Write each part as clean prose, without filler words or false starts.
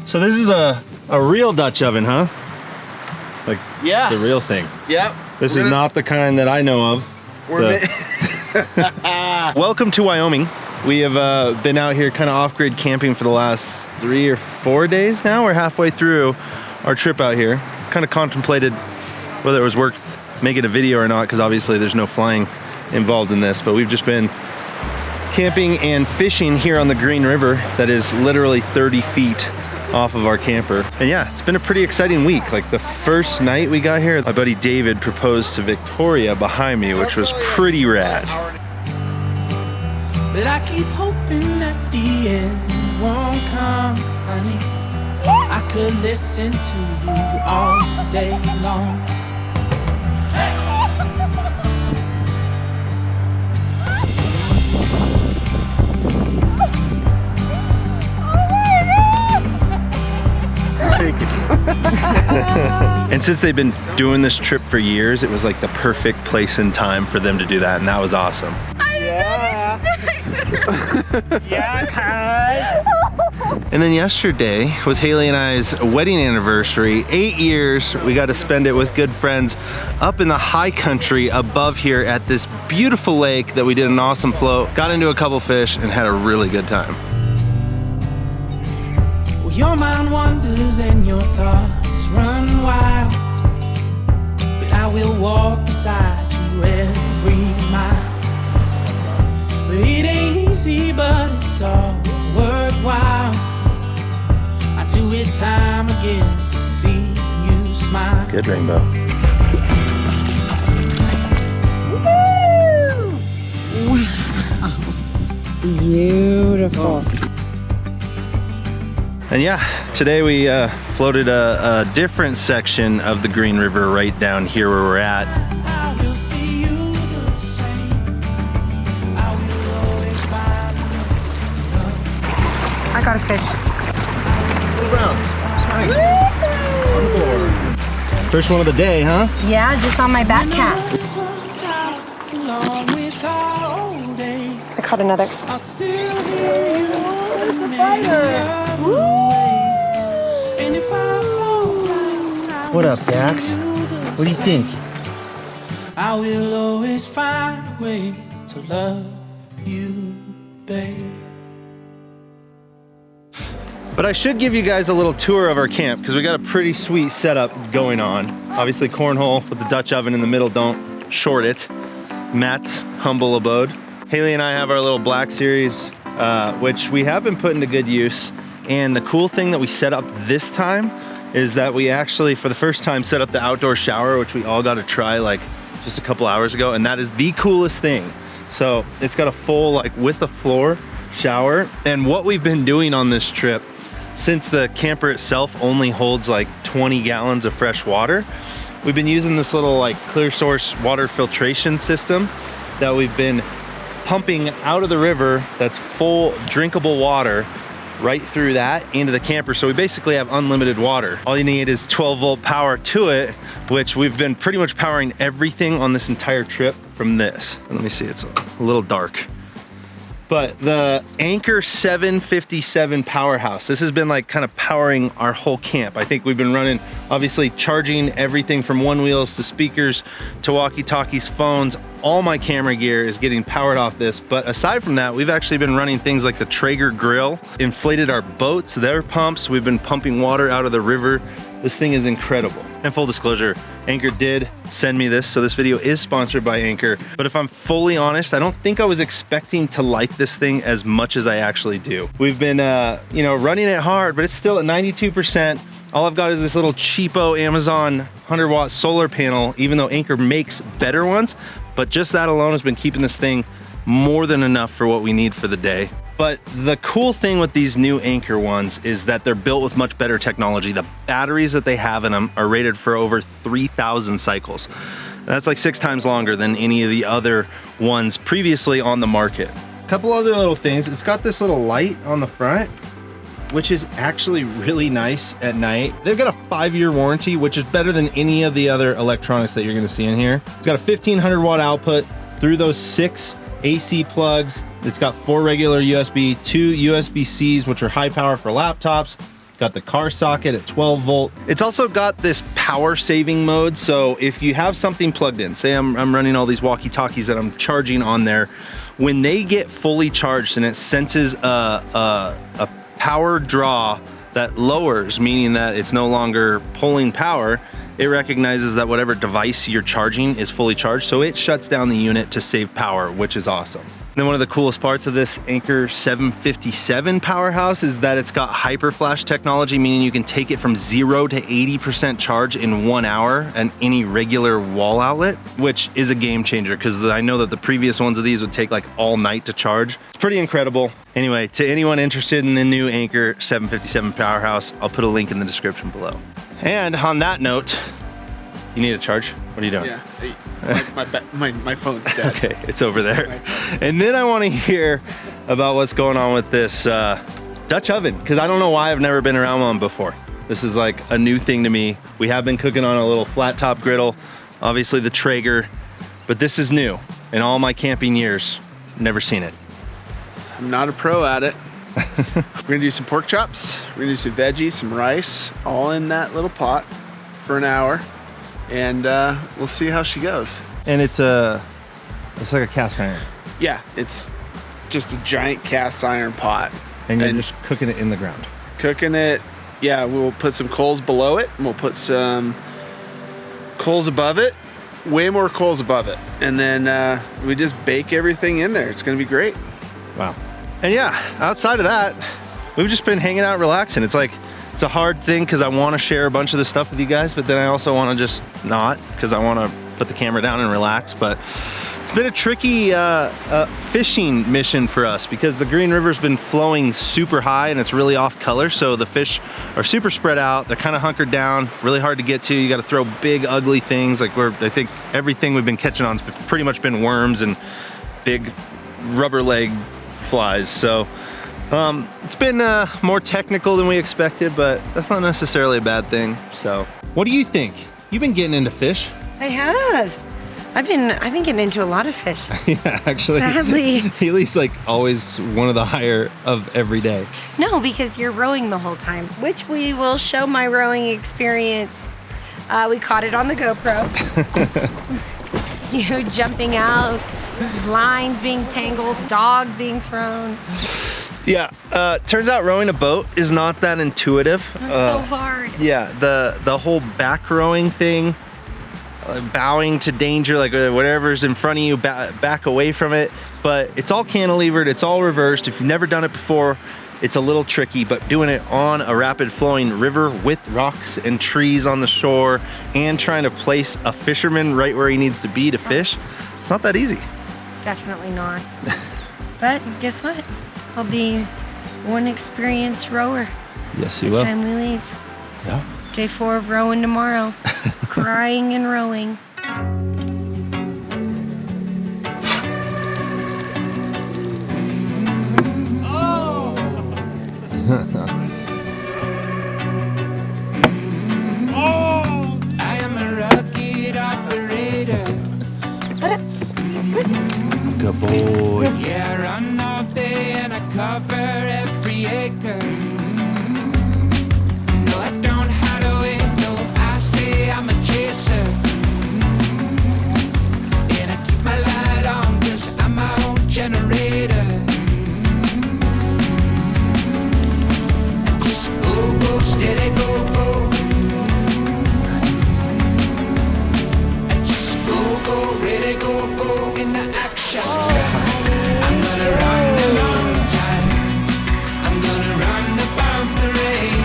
So this is a real Dutch oven, huh? Like, yeah, the real thing. Yep. This is not the kind that I know of. Welcome to Wyoming. We have been out here kind of off-grid camping for the last 3 or 4 days now. We're halfway through our trip out here. Kind of contemplated whether it was worth making a video or not, because obviously there's no flying involved in this, but we've just been camping and fishing here on the Green River that is literally 30 feet off of our camper. And yeah, it's been a pretty exciting week. Like the first night we got here, my buddy David proposed to Victoria behind me, which was pretty rad. But I keep hoping that the end won't come, honey. I could listen to you all day long. And since they've been doing this trip for years, it was like the perfect place and time for them to do that, and that was awesome. Yeah. Yeah, guys. And then yesterday was Haley and I's wedding anniversary. 8 years. We got to spend it with good friends up in the high country above here at this beautiful lake that we did an awesome float, got into a couple fish, and had a really good time. Well, your mind wanders and your thoughts run wild, but I will walk beside you every mile. But it ain't easy, but it's all worthwhile. I do it time again to see you smile. Good rainbow. Beautiful. And yeah, today we floated a different section of the Green River right down here where we're at. I will see you the same. I will always find I got a fish. Nice. First one of the day, huh? Yeah, just on my back cast. along with our old days. I caught another. I'll still hear you. And if I fall down, What up, Dax? What do you think? I will always find a way to love you, babe. But I should give you guys a little tour of our camp because we got a pretty sweet setup going on. Obviously cornhole with the Dutch oven in the middle, don't short it. Matt's humble abode. Haley and I have our little Black Series, which we have been putting to good use. And the cool thing that we set up this time is that we actually, for the first time, set up the outdoor shower, which we all got to try like just a couple hours ago. And that is the coolest thing. So it's got a full, like with the floor shower. And what we've been doing on this trip, since the camper itself only holds like 20 gallons of fresh water, we've been using this little like clear source water filtration system that we've been pumping out of the river that's full drinkable water right through that into the camper. So we basically have unlimited water. All you need is 12-volt power to it, which we've been pretty much powering everything on this entire trip from this. Let me see, it's a little dark. But the Anker 757 powerhouse, this has been like kind of powering our whole camp. I think we've been running, obviously charging everything from one wheels to speakers to walkie-talkies, phones. All my camera gear is getting powered off this. But aside from that, we've actually been running things like the Traeger grill, inflated our boats, their pumps. We've been pumping water out of the river. This thing is incredible. And full disclosure, Anker did send me this, so this video is sponsored by Anker. But if I'm fully honest, I don't think I was expecting to like this thing as much as I actually do. We've been, you know, running it hard, but it's still at 92%. All I've got is this little cheapo Amazon 100-watt solar panel, even though Anker makes better ones. But just that alone has been keeping this thing more than enough for what we need for the day. But the cool thing with these new Anker ones is that they're built with much better technology. The batteries that they have in them are rated for over 3,000 cycles. That's like 6 times longer than any of the other ones previously on the market. A couple other little things. It's got this little light on the front, which is actually really nice at night. They've got a 5-year warranty, which is better than any of the other electronics that you're gonna see in here. It's got a 1500-watt output through those 6 AC plugs. It's got 4 regular USB, 2 USB-Cs, which are high power for laptops, Got the car socket at 12 volt. It's also got this power saving mode. So if you have something plugged in, say I'm running all these walkie-talkies that I'm charging on there, when they get fully charged and it senses a power draw that lowers, meaning that it's no longer pulling power, it recognizes that whatever device you're charging is fully charged, so it shuts down the unit to save power, which is awesome. Then one of the coolest parts of this Anker 757 powerhouse is that it's got hyper flash technology, meaning you can take it from 0 to 80% charge in 1 hour at any regular wall outlet, which is a game changer because I know that the previous ones of these would take like all night to charge. It's pretty incredible. Anyway, to anyone interested in the new Anker 757 powerhouse, I'll put a link in the description below. And on that note, you need a charge? What are you doing? Yeah, my phone's dead. Okay, it's over there. And then I want to hear about what's going on with this Dutch oven, because I don't know why I've never been around one before. This is like a new thing to me. We have been cooking on a little flat top griddle, obviously the Traeger, but this is new. In all my camping years, never seen it. I'm not a pro at it. We're gonna do some pork chops, we're gonna do some veggies, some rice, all in that little pot for an hour, and we'll see how she goes. And it's like a cast iron. Yeah, it's just a giant cast iron pot. And you're just cooking it in the ground. Cooking it, yeah, we'll put some coals below it, and we'll put some coals above it, way more coals above it. And then we just bake everything in there. It's gonna be great. Wow. And yeah, outside of that, we've just been hanging out, relaxing. It's a hard thing because I want to share a bunch of this stuff with you guys, but then I also want to just not, because I want to put the camera down and relax. But it's been a tricky fishing mission for us because the Green River's been flowing super high and it's really off color. So the fish are super spread out. They're kind of hunkered down, really hard to get to. You got to throw big, ugly things. Like I think everything we've been catching on has pretty much been worms and big rubber leg flies. So it's been more technical than we expected, but that's not necessarily a bad thing. So what do you think? You've been getting into fish. I have. I've been getting into a lot of fish. Yeah, actually. Sadly. Haley's like always one of the higher of every day. No, because you're rowing the whole time, which we will show my rowing experience. We caught it on the GoPro. You jumping out, lines being tangled, dog being thrown. Yeah, turns out rowing a boat is not that intuitive. It's so hard. Yeah, the whole back rowing thing, bowing to danger, like whatever's in front of you, back away from it. But it's all cantilevered, it's all reversed. If you've never done it before, it's a little tricky, but doing it on a rapid flowing river with rocks and trees on the shore and trying to place a fisherman right where he needs to be to fish, it's not that easy. Definitely not. But guess what? I'll be one experienced rower. Yes, you by the will. time we leave. Yeah. Day 4 of rowing tomorrow. Crying and rowing. I am a rugged operator. Good boy. Yeah, I run all day and I cover every acre. No, I don't hide away. No, I say I'm a chaser. And I keep my light on 'cause I'm my own generator. I just go, steady, go. I just go, ready, go into action. I'm gonna run a long time. I'm gonna run above the rain.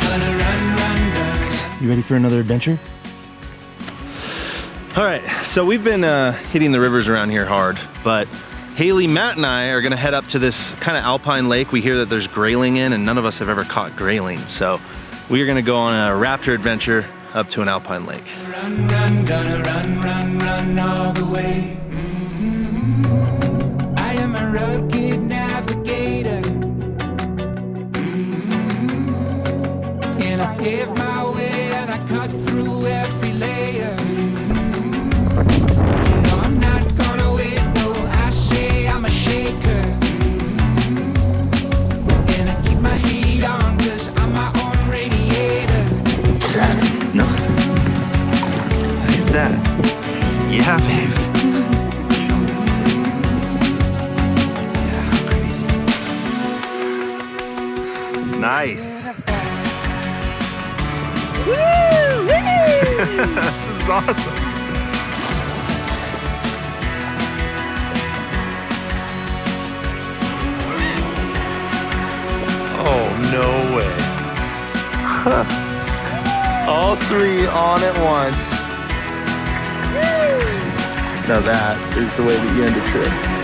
Gonna run. You ready for another adventure? All right, so we've been hitting the rivers around here hard, but Haley, Matt, and I are gonna head up to this kind of alpine lake. We hear that there's grayling in, and none of us have ever caught grayling. So we are gonna go on a raptor adventure up to an alpine lake. Run, gonna run all the way. I am a rugged navigator. And I pave my way and I cut through every layer. No, I'm not gonna wait, no, I say I'm a shaker. And I keep my heat on 'cause I'm Nice. Beautiful. Woo! Woo! This is awesome. Oh, no way. All three on at once. Now that is the way that you end a trip.